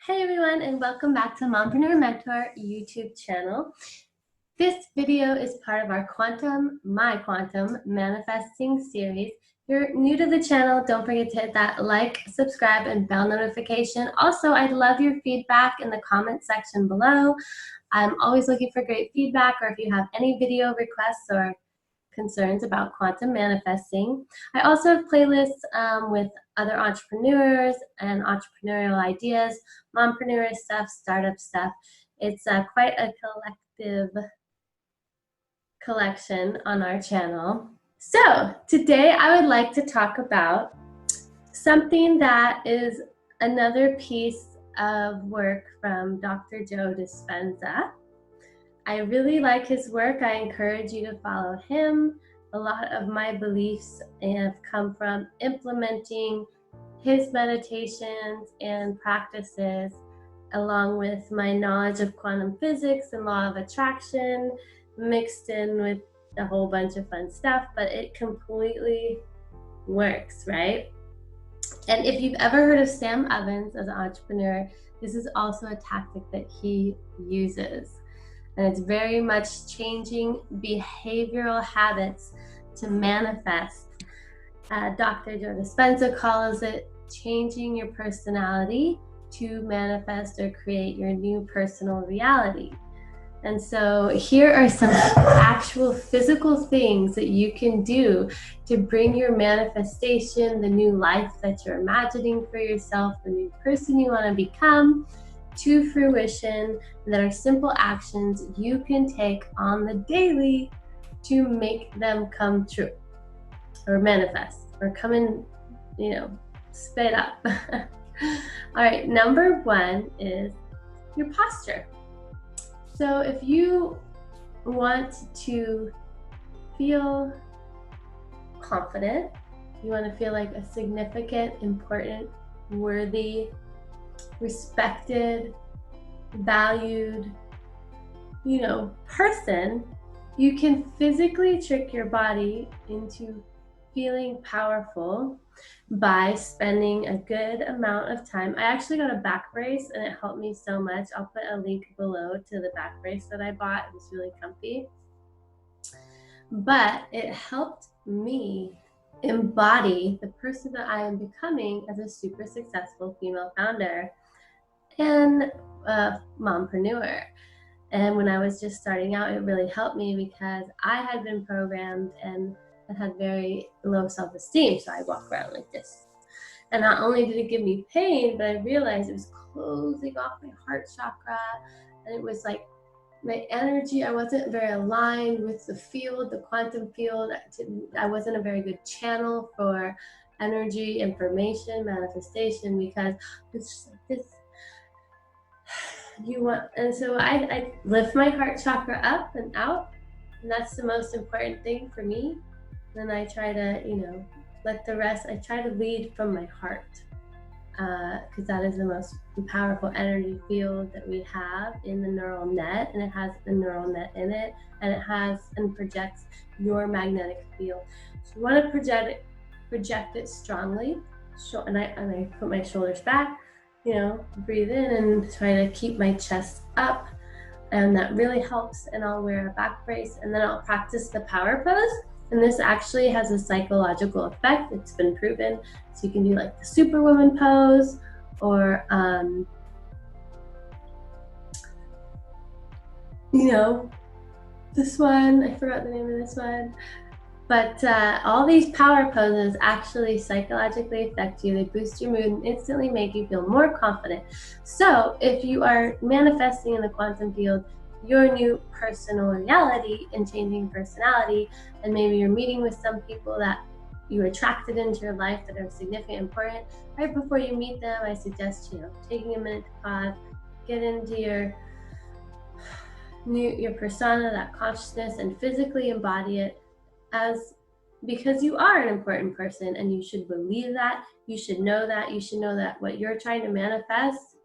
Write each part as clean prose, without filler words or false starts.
Hey everyone, and welcome back to Mompreneur Mentor YouTube channel. This video is part of our My Quantum Manifesting series. If you're new to the channel, don't forget to hit that like, subscribe, and bell notification. Also, I'd love your feedback in the comment section below. I'm always looking for great feedback, or if you have any video requests or concerns about quantum manifesting. I also have playlists with other entrepreneurs and entrepreneurial ideas, mompreneur stuff, startup stuff. It's quite a collection on our channel. So today I would like to talk about something that is another piece of work from Dr. Joe Dispenza. I really like his work. I encourage you to follow him. A lot of my beliefs have come from implementing his meditations and practices, along with my knowledge of quantum physics and law of attraction, mixed in with a whole bunch of fun stuff, but it completely works, right? And if you've ever heard of Sam Evans as an entrepreneur, this is also a tactic that he uses. And it's very much changing behavioral habits to manifest. Dr. Joe Dispenza calls it changing your personality to manifest or create your new personal reality. And so here are some actual physical things that you can do to bring your manifestation, the new life that you're imagining for yourself, the new person you want to become, to fruition, that are simple actions you can take on the daily to make them come true or manifest or come in, sped up. All right, number one is your posture. So if you want to feel confident, you want to feel like a significant, important, worthy, respected, valued, person, you can physically trick your body into feeling powerful by spending a good amount of time. I actually got a back brace and it helped me so much. I'll put a link below to the back brace that I bought. It was really comfy. But it helped me embody the person that I am becoming as a super successful female founder and mompreneur. And when I was just starting out, it really helped me because I had been programmed and I had very low self-esteem. So I walk around like this. And not only did it give me pain, but I realized it was closing off my heart chakra. And it was like my energy, I wasn't very aligned with the field, the quantum field. I wasn't a very good channel for energy, information, manifestation, because it's just like this. And so I lift my heart chakra up and out, and that's the most important thing for me. Then I try to, let the rest, I try to lead from my heart, because that is the most powerful energy field that we have in the neural net, and it has the neural net in it, and it has and projects your magnetic field. So you want to project it strongly, and I put my shoulders back, breathe in and try to keep my chest up, and that really helps. And I'll wear a back brace, and then I'll practice the power pose. And this actually has a psychological effect. It's been proven. So you can do like the Superwoman pose, or this one. I forgot the name of this one. But all these power poses actually psychologically affect you. They boost your mood and instantly make you feel more confident. So if you are manifesting in the quantum field your new personal reality and changing personality, and maybe you're meeting with some people that you attracted into your life that are significant, important, right before you meet them, I suggest taking a minute to pause, get into your persona, that consciousness, and physically embody it, because you are an important person, and you should believe that. You should know that what you're trying to manifest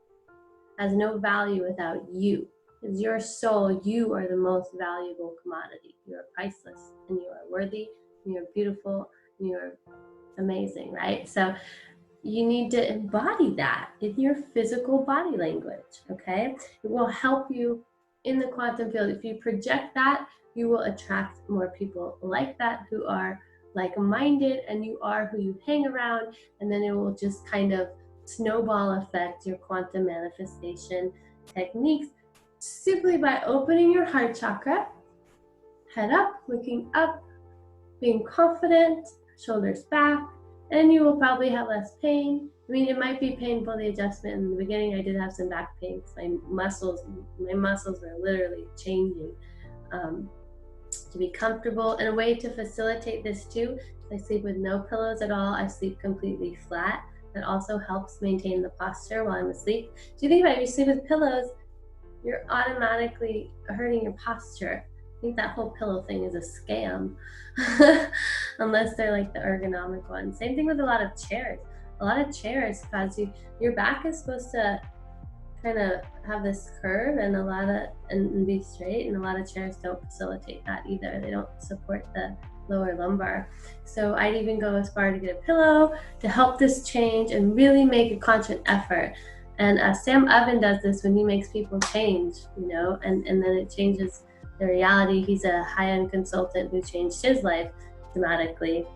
has no value without you. Because your soul, you are the most valuable commodity. You are priceless, and you are worthy, and you are beautiful, and you are amazing, right? So you need to embody that in your physical body language, okay? It will help you in the quantum field. If you project that, you will attract more people like that who are like-minded, and you are who you hang around, and then it will just kind of snowball effect your quantum manifestation techniques simply by opening your heart chakra, head up, looking up, being confident, shoulders back, and you will probably have less pain. I mean, it might be painful, the adjustment. In the beginning, I did have some back pain because my muscles were literally changing. To be comfortable, and a way to facilitate this too, I sleep with no pillows at all. I sleep completely flat. That also helps maintain the posture while I'm asleep. So you think about it, if you sleep with pillows, you're automatically hurting your posture. I think that whole pillow thing is a scam, unless they're like the ergonomic ones. Same thing with a lot of chairs. A lot of chairs cause your back is supposed to kind of have this curve and be straight, and a lot of chairs don't facilitate that either. They don't support the lower lumbar. So I'd even go as far to get a pillow to help this change and really make a conscious effort. And Sam Oven does this when he makes people change, and then it changes the reality. He's a high-end consultant who changed his life dramatically.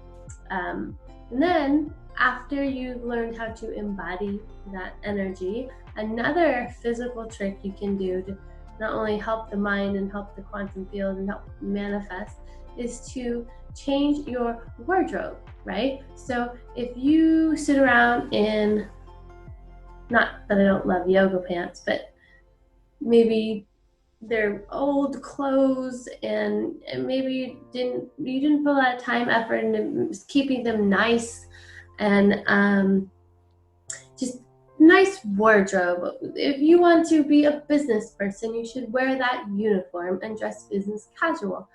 And then after you've learned how to embody that energy, another physical trick you can do to not only help the mind and help the quantum field and help manifest is to change your wardrobe, right? So if you sit around in, not that I don't love yoga pants, but maybe they're old clothes and maybe you didn't put a lot of time, effort into keeping them nice and just nice wardrobe. If you want to be a business person, you should wear that uniform and dress business casual.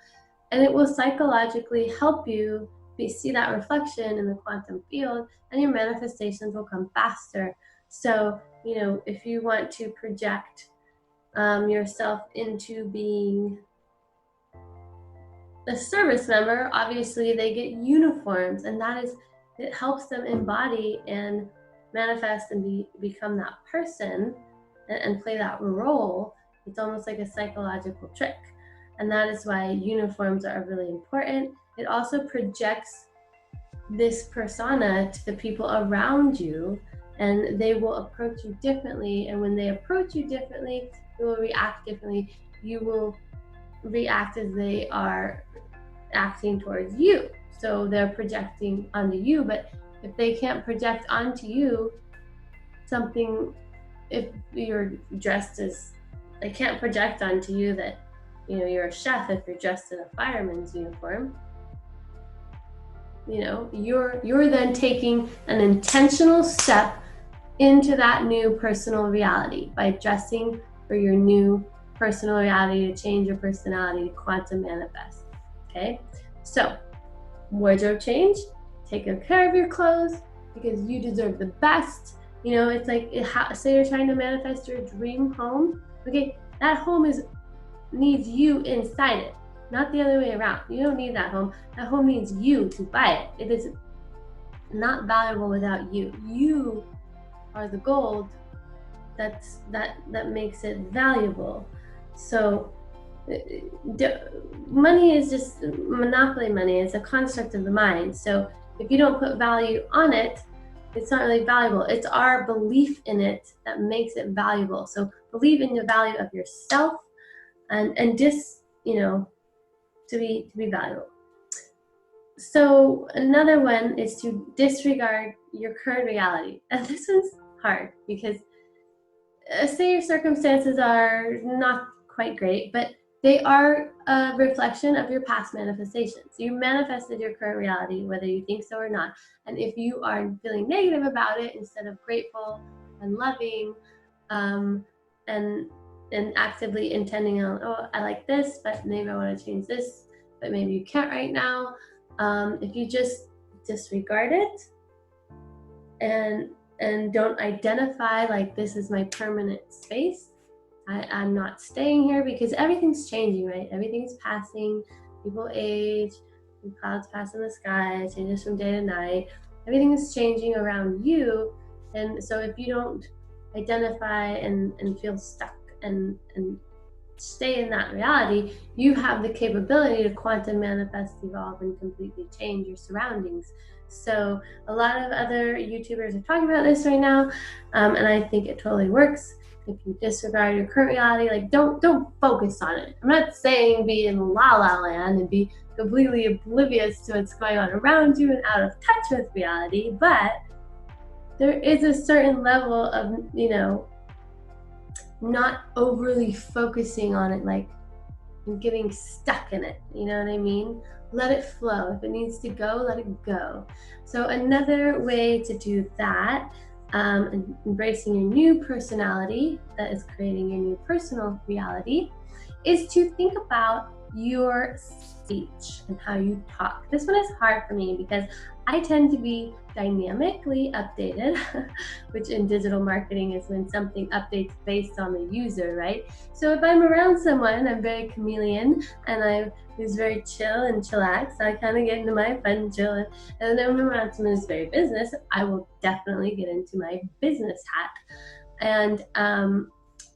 And it will psychologically help you see that reflection in the quantum field, and your manifestations will come faster. So, if you want to project yourself into being a service member, obviously they get uniforms, and it helps them embody and manifest and become that person and play that role. It's almost like a psychological trick, and that is why uniforms are really important. It also projects this persona to the people around you, and they will approach you differently, and when they approach you differently, you will react differently. You will react as they are acting towards you. So they're projecting onto you, but if they can't project onto you something, if you're dressed as, they can't project onto you that you're a chef if you're dressed in a fireman's uniform. You're then taking an intentional step into that new personal reality by dressing for your new personal reality, to change your personality, to quantum manifest. Okay, so wardrobe change, take good care of your clothes because you deserve the best. It's like, say you're trying to manifest your dream home. Okay, that home needs you inside it, not the other way around. You don't need that home. That home needs you to buy it. It is not valuable without you. You are the gold that makes it valuable. So money is just monopoly money. It's a construct of the mind. So if you don't put value on it, it's not really valuable. It's our belief in it that makes it valuable. So believe in the value of yourself and just, to be valuable. So another one is to disregard your current reality. And this one's hard because say your circumstances are not quite great, but they are a reflection of your past manifestations. You manifested your current reality, whether you think so or not. And if you are feeling negative about it instead of grateful and loving, and actively intending on, oh, I like this, but maybe I want to change this, but maybe you can't right now. If you just disregard it and don't identify like this is my permanent space, I'm not staying here, because everything's changing, right? Everything's passing. People age, clouds pass in the sky, it changes from day to night. everything is changing around you. And so if you don't identify and feel stuck and stay in that reality, you have the capability to quantum manifest, evolve, and completely change your surroundings. So a lot of other YouTubers are talking about this right now, and I think it totally works. If you disregard your current reality, like don't focus on it. I'm not saying be in la la land and be completely oblivious to what's going on around you and out of touch with reality, but there is a certain level of, not overly focusing on it, like getting stuck in it. You know what I mean? Let it flow. If it needs to go, let it go. So another way to do that, embracing your new personality that is creating your new personal reality, is to think about your speech and how you talk. This one is hard for me because I tend to be dynamically updated, which in digital marketing is when something updates based on the user, right? So if I'm around someone, I'm very chameleon and I'm who's very chill and chillax, so I kind of get into my fun chill, and then when I'm around someone who's very business, I will definitely get into my business hat, and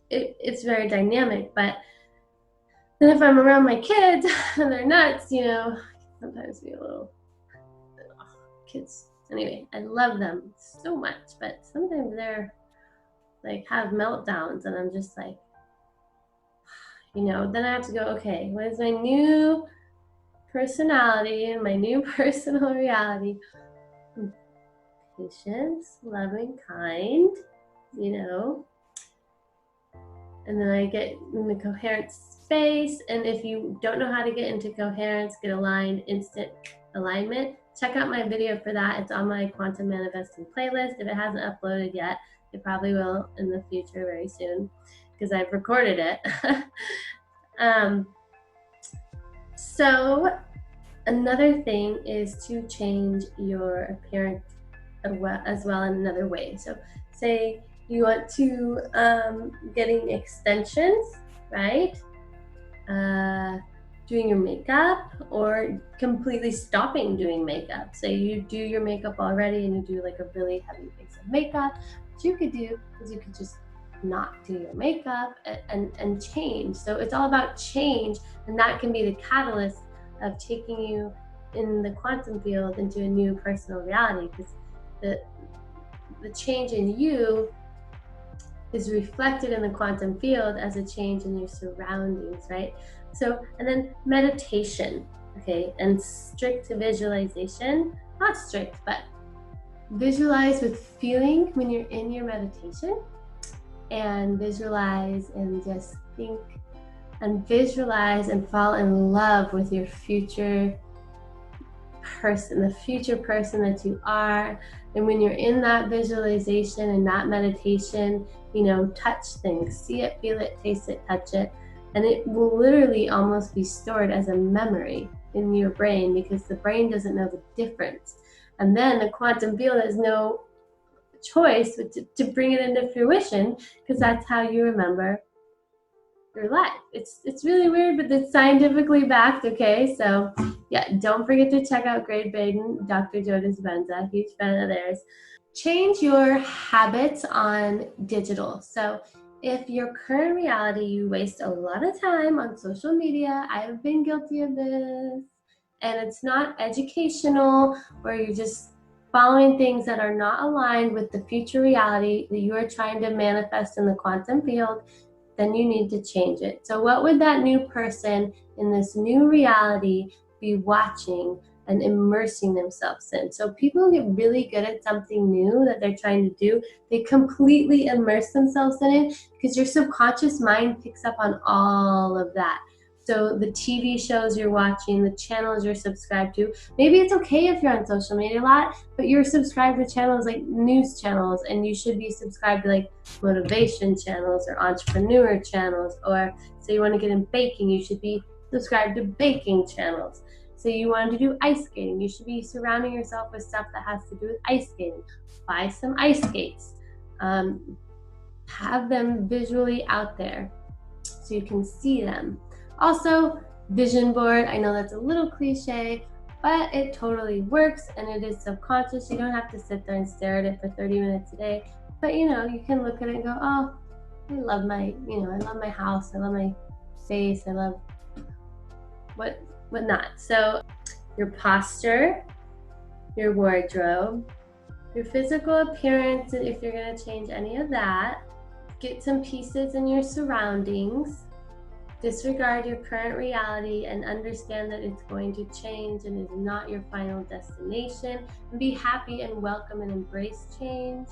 it's very dynamic. But then if I'm around my kids and they're nuts, sometimes be a little kids. Anyway, I love them so much, but sometimes they're like have meltdowns, and I'm just like, then I have to go, okay, what is my new personality and my new personal reality? Patience, loving, kind, and then I get in the coherent space. And if you don't know how to get into coherence, get aligned, instant alignment, check out my video for that. It's on my Quantum Manifesting playlist. If it hasn't uploaded yet, it probably will in the future very soon because I've recorded it. So another thing is to change your appearance as well in another way. So say you want to getting extensions, right? Doing your makeup, or completely stopping doing makeup. Say you do your makeup already and you do like a really heavy face of makeup. What you could do is you could just not do your makeup and change. So it's all about change, and that can be the catalyst of taking you in the quantum field into a new personal reality, because the change in you is reflected in the quantum field as a change in your surroundings, right? So, and then meditation, okay, and strict visualization, not strict, but visualize with feeling when you're in your meditation, and visualize and just think and visualize and fall in love with your future person, the future person that you are. And when you're in that visualization and that meditation, touch things, see it, feel it, taste it, touch it, and it will literally almost be stored as a memory in your brain, because the brain doesn't know the difference. And then the quantum field has no choice but to bring it into fruition, because that's how you remember your life. It's really weird, but it's scientifically backed, okay? So yeah, don't forget to check out Greg Baden, Dr. Joe Dispenza, huge fan of theirs. Change your habits on digital. So if your current reality, you waste a lot of time on social media, I've been guilty of this, and it's not educational, or you're just following things that are not aligned with the future reality that you are trying to manifest in the quantum field, then you need to change it. So what would that new person in this new reality be watching and immersing themselves in? So people get really good at something new that they're trying to do. They completely immerse themselves in it, because your subconscious mind picks up on all of that. So the TV shows you're watching, the channels you're subscribed to, maybe it's okay if you're on social media a lot, but you're subscribed to channels like news channels, and you should be subscribed to like motivation channels or entrepreneur channels. Or say you want to get in baking, you should be subscribed to baking channels. So you want to do ice skating, you should be surrounding yourself with stuff that has to do with ice skating. Buy some ice skates. Have them visually out there so you can see them. Also, vision board. I know that's a little cliche, but it totally works, and it is subconscious. You don't have to sit there and stare at it for 30 minutes a day, but you can look at it and go, oh, I love my house, I love my face, I love what not. So your posture, your wardrobe, your physical appearance, if you're going to change any of that, get some pieces in your surroundings, disregard your current reality, and understand that it's going to change and is not your final destination. And be happy and welcome and embrace change.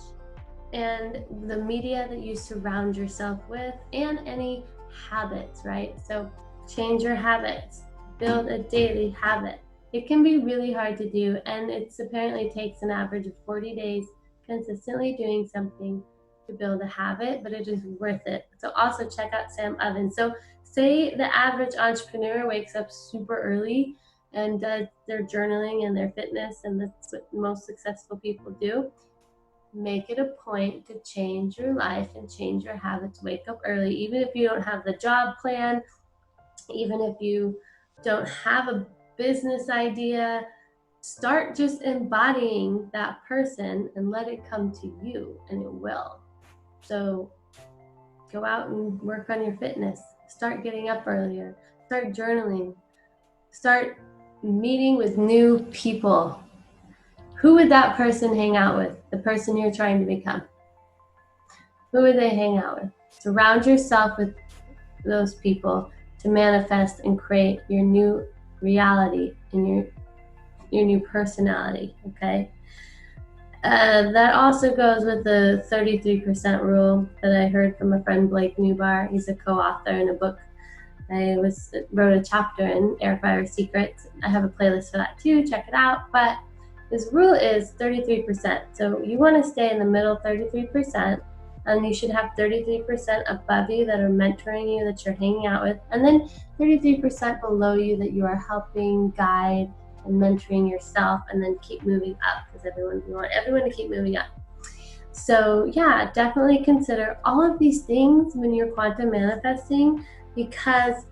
And the media that you surround yourself with, and any habits, right? So change your habits, build a daily habit. It can be really hard to do, and it apparently takes an average of 40 days consistently doing something to build a habit, but it is worth it. So also check out Sam Ovens. So say the average entrepreneur wakes up super early and does their journaling and their fitness, and that's what most successful people do. Make it a point to change your life and change your habits. Wake up early, even if you don't have the job plan, even if you don't have a business idea. Start just embodying that person and let it come to you, and it will. So go out and work on your fitness. Start getting up earlier. Start journaling. Start meeting with new people. Who would that person hang out with? The person you're trying to become. Who would they hang out with? Surround yourself with those people to manifest and create your new reality and your new personality, okay? That also goes with the 33% rule that I heard from a friend, Blake Newbar. He's a co-author in a book I wrote a chapter in, Air Fryer Secrets. I have a playlist for that too, check it out. But this rule is 33%. So you want to stay in the middle 33%, and you should have 33% above you that are mentoring you, that you're hanging out with, and then 33% below you that you are helping, guide, and mentoring yourself, and then keep moving up, because we want everyone to keep moving up. So yeah, definitely consider all of these things when you're quantum manifesting, because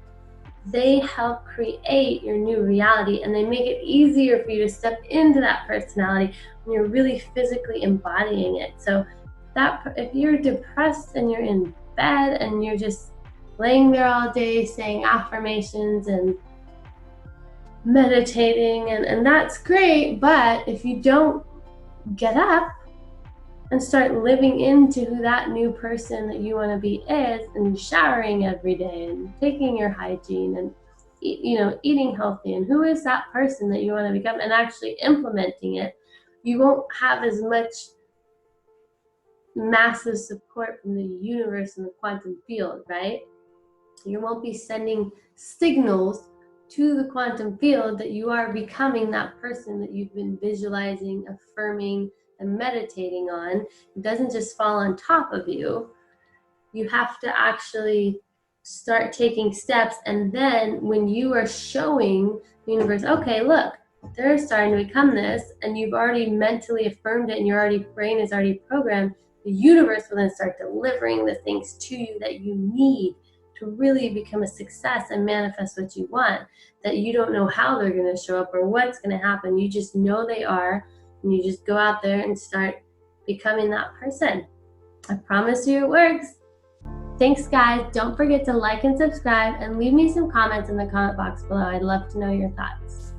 they help create your new reality, and they make it easier for you to step into that personality when you're really physically embodying it. So that if you're depressed and you're in bed and you're just laying there all day saying affirmations and meditating, and that's great, but if you don't get up and start living into who that new person that you want to be is, and showering every day and taking your hygiene and eating healthy, and who is that person that you want to become, and actually implementing it, you won't have as much massive support from the universe and the quantum field, right? You won't be sending signals to the quantum field that you are becoming that person that you've been visualizing, affirming, and meditating on. It doesn't just fall on top of you. You have to actually start taking steps, and then when you are showing the universe, okay, look, they're starting to become this, and you've already mentally affirmed it, and your brain is already programmed, the universe will then start delivering the things to you that you need to really become a success and manifest what you want, that you don't know how they're going to show up or what's going to happen. You just know they are, and you just go out there and start becoming that person. I promise you it works. Thanks, guys. Don't forget to like and subscribe, and leave me some comments in the comment box below. I'd love to know your thoughts.